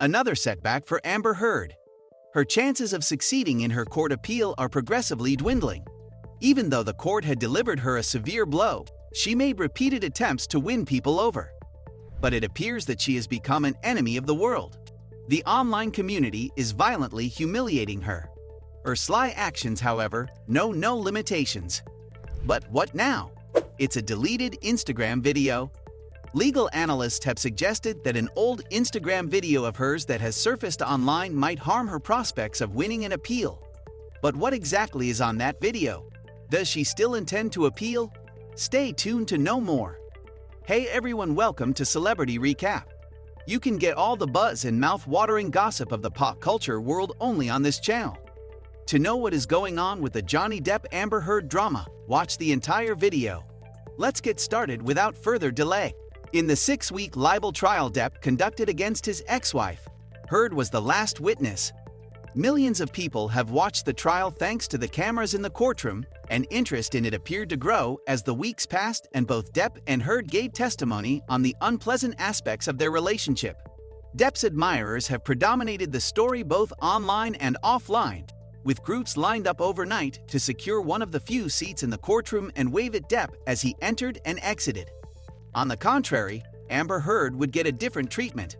Another setback for Amber Heard. Her chances of succeeding in her court appeal are progressively dwindling. Even though the court had delivered her a severe blow, she made repeated attempts to win people over. But it appears that she has become an enemy of the world. The online community is violently humiliating her. Her sly actions, however, know no limitations. But what now? It's a deleted Instagram video. Legal analysts have suggested that an old Instagram video of hers that has surfaced online might harm her prospects of winning an appeal. But what exactly is on that video? Does she still intend to appeal? Stay tuned to know more. Hey everyone, welcome to Celebrity Recap. You can get all the buzz and mouth-watering gossip of the pop culture world only on this channel. To know what is going on with the Johnny Depp-Amber Heard drama, watch the entire video. Let's get started without further delay. In the 6-week libel trial Depp conducted against his ex-wife, Heard was the last witness. Millions of people have watched the trial thanks to the cameras in the courtroom, and interest in it appeared to grow as the weeks passed and both Depp and Heard gave testimony on the unpleasant aspects of their relationship. Depp's admirers have predominated the story both online and offline, with groups lined up overnight to secure one of the few seats in the courtroom and wave at Depp as he entered and exited. On the contrary, Amber Heard would get a different treatment.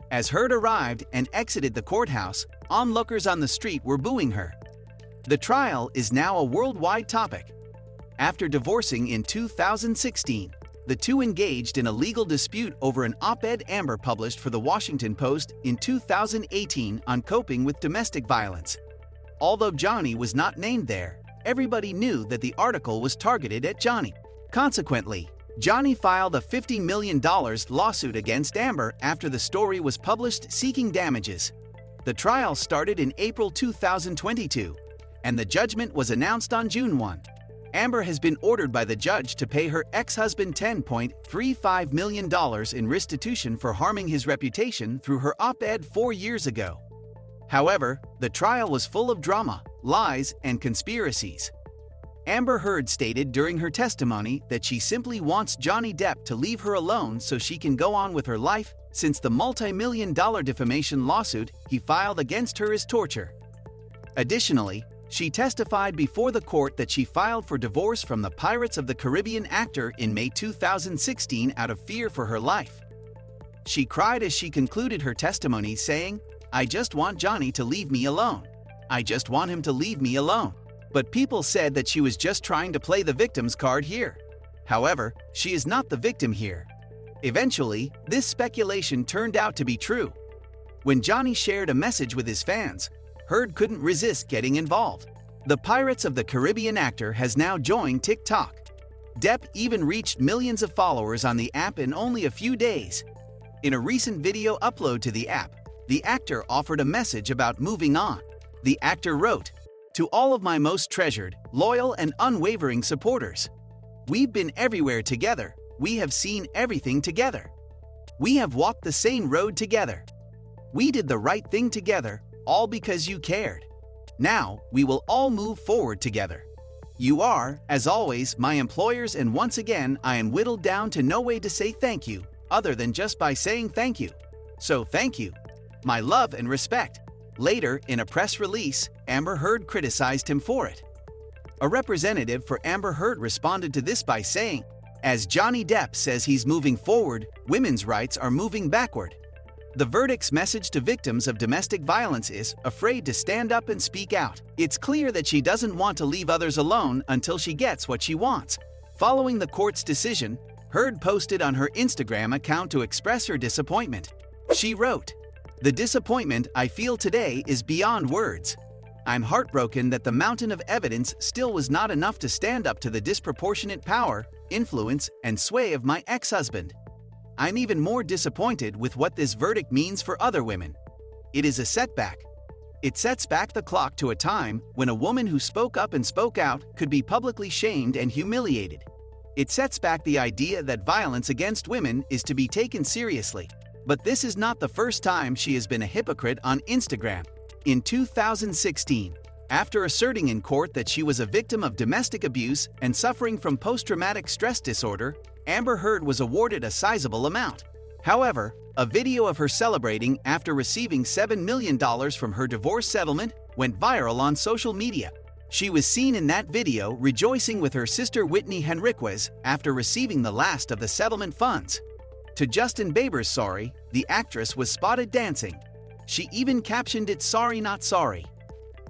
As Heard arrived and exited the courthouse, onlookers on the street were booing her. The trial is now a worldwide topic. After divorcing in 2016, the two engaged in a legal dispute over an op-ed Amber published for The Washington Post in 2018 on coping with domestic violence. Although Johnny was not named there, everybody knew that the article was targeted at Johnny. Consequently, Johnny filed a $50 million lawsuit against Amber after the story was published seeking damages. The trial started in April 2022, and the judgment was announced on June 1. Amber has been ordered by the judge to pay her ex-husband $10.35 million in restitution for harming his reputation through her op-ed 4 years ago. However, the trial was full of drama, lies, and conspiracies. Amber Heard stated during her testimony that she simply wants Johnny Depp to leave her alone so she can go on with her life, since the multi-million-dollar defamation lawsuit he filed against her is torture. Additionally, she testified before the court that she filed for divorce from the Pirates of the Caribbean actor in May 2016 out of fear for her life. She cried as she concluded her testimony, saying, "I just want Johnny to leave me alone. I just want him to leave me alone." But people said that she was just trying to play the victim's card here. However, she is not the victim here. Eventually, this speculation turned out to be true. When Johnny shared a message with his fans, Heard couldn't resist getting involved. The Pirates of the Caribbean actor has now joined TikTok. Depp even reached millions of followers on the app in only a few days. In a recent video upload to the app, the actor offered a message about moving on. The actor wrote, "To all of my most treasured, loyal, and unwavering supporters. We've been everywhere together. We have seen everything together. We have walked the same road together. We did the right thing together, all because you cared. Now, we will all move forward together. You are, as always, my employers, and once again, I am whittled down to no way to say thank you, other than just by saying thank you. So thank you. My love and respect." Later, in a press release, Amber Heard criticized him for it. A representative for Amber Heard responded to this by saying, "As Johnny Depp says he's moving forward, women's rights are moving backward." The verdict's message to victims of domestic violence is, afraid to stand up and speak out. It's clear that she doesn't want to leave others alone until she gets what she wants. Following the court's decision, Heard posted on her Instagram account to express her disappointment. She wrote, "The disappointment I feel today is beyond words. I'm heartbroken that the mountain of evidence still was not enough to stand up to the disproportionate power, influence, and sway of my ex-husband. I'm even more disappointed with what this verdict means for other women. It is a setback. It sets back the clock to a time when a woman who spoke up and spoke out could be publicly shamed and humiliated. It sets back the idea that violence against women is to be taken seriously. But this is not the first time she has been a hypocrite on Instagram. In 2016, after asserting in court that she was a victim of domestic abuse and suffering from post-traumatic stress disorder, Amber Heard was awarded a sizable amount. However, a video of her celebrating after receiving $7 million from her divorce settlement went viral on social media. She was seen in that video rejoicing with her sister Whitney Henriquez after receiving the last of the settlement funds. To Justin Bieber's Sorry, the actress was spotted dancing. She even captioned it "Sorry Not Sorry."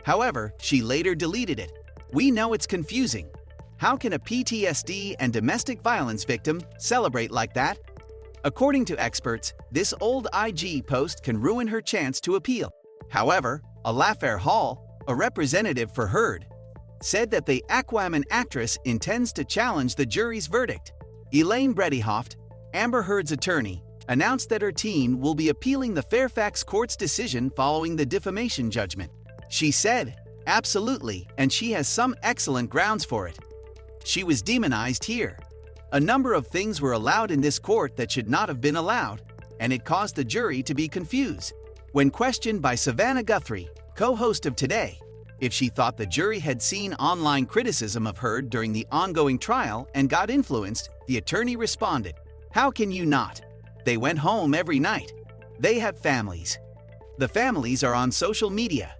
However, she later deleted it. "We know it's confusing. How can a PTSD and domestic violence victim celebrate like that?" According to experts, this old IG post can ruin her chance to appeal. However, Alafair Hall, a representative for Heard, said that the Aquaman actress intends to challenge the jury's verdict. Elaine Bredehoft, Amber Heard's attorney, announced that her team will be appealing the Fairfax court's decision following the defamation judgment. She said, "Absolutely, and she has some excellent grounds for it. She was demonized here. A number of things were allowed in this court that should not have been allowed, and it caused the jury to be confused." When questioned by Savannah Guthrie, co-host of Today, if she thought the jury had seen online criticism of Heard during the ongoing trial and got influenced, the attorney responded, "How can you not? They went home every night. They have families. The families are on social media.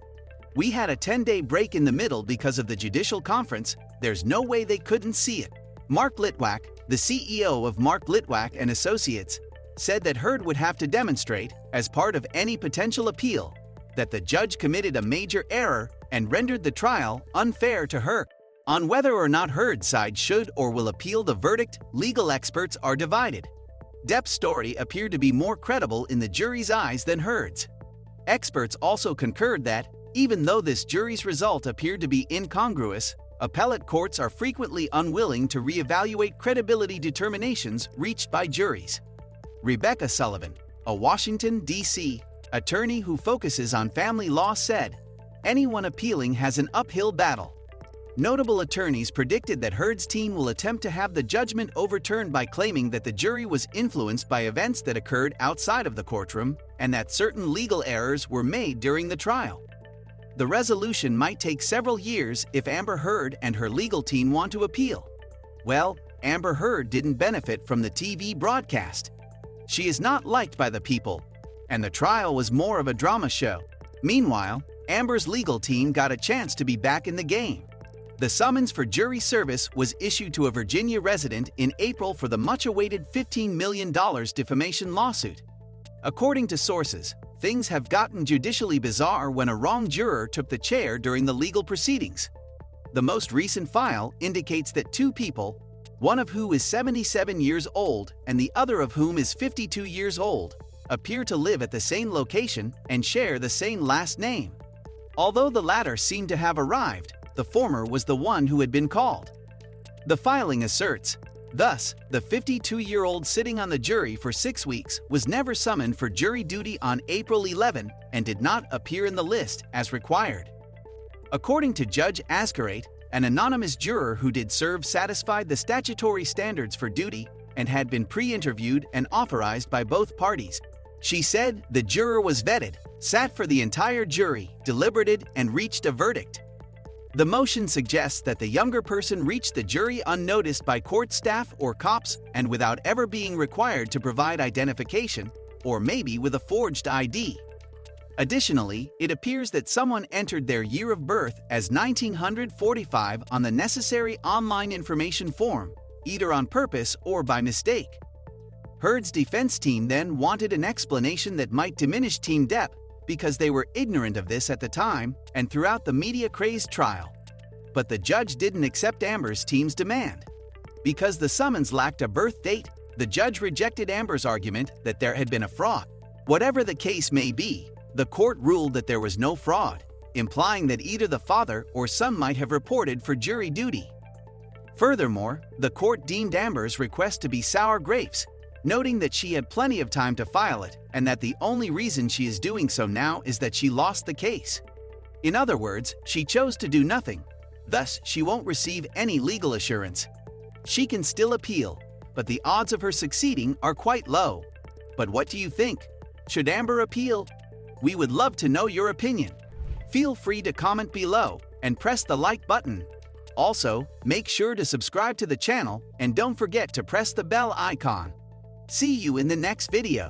We had a 10-day break in the middle because of the judicial conference. There's no way they couldn't see it." Mark Litwack, the CEO of Mark Litwack and Associates, said that Heard would have to demonstrate, as part of any potential appeal, that the judge committed a major error and rendered the trial unfair to her. On whether or not Heard's side should or will appeal the verdict, legal experts are divided. Depp's story appeared to be more credible in the jury's eyes than Heard's. Experts also concurred that, even though this jury's result appeared to be incongruous, appellate courts are frequently unwilling to reevaluate credibility determinations reached by juries. Rebecca Sullivan, a Washington, D.C. attorney who focuses on family law, said, "Anyone appealing has an uphill battle." Notable attorneys predicted that Heard's team will attempt to have the judgment overturned by claiming that the jury was influenced by events that occurred outside of the courtroom and that certain legal errors were made during the trial. The resolution might take several years if Amber Heard and her legal team want to appeal. Well, Amber Heard didn't benefit from the TV broadcast. She is not liked by the people, and the trial was more of a drama show. Meanwhile, Amber's legal team got a chance to be back in the game. The summons for jury service was issued to a Virginia resident in April for the much-awaited $15 million defamation lawsuit. According to sources, things have gotten judicially bizarre when a wrong juror took the chair during the legal proceedings. The most recent file indicates that two people, one of whom is 77 years old and the other of whom is 52 years old, appear to live at the same location and share the same last name. Although the latter seemed to have arrived, the former was the one who had been called. The filing asserts, thus, the 52-year-old sitting on the jury for 6 weeks was never summoned for jury duty on April 11 and did not appear in the list as required. According to Judge Ascarate, an anonymous juror who did serve satisfied the statutory standards for duty and had been pre-interviewed and authorized by both parties. She said the juror was vetted, sat for the entire jury, deliberated, and reached a verdict. The motion suggests that the younger person reached the jury unnoticed by court staff or cops and without ever being required to provide identification, or maybe with a forged ID. Additionally, it appears that someone entered their year of birth as 1945 on the necessary online information form, either on purpose or by mistake. Heard's defense team then wanted an explanation that might diminish Team Depp because they were ignorant of this at the time and throughout the media-crazed trial. But the judge didn't accept Amber's team's demand. Because the summons lacked a birth date, the judge rejected Amber's argument that there had been a fraud. Whatever the case may be, the court ruled that there was no fraud, implying that either the father or son might have reported for jury duty. Furthermore, the court deemed Amber's request to be sour grapes, noting that she had plenty of time to file it and that the only reason she is doing so now is that she lost the case. In other words, she chose to do nothing. Thus, she won't receive any legal assurance. She can still appeal, but the odds of her succeeding are quite low. But what do you think? Should Amber appeal? We would love to know your opinion. Feel free to comment below and press the like button. Also, make sure to subscribe to the channel and don't forget to press the bell icon. See you in the next video.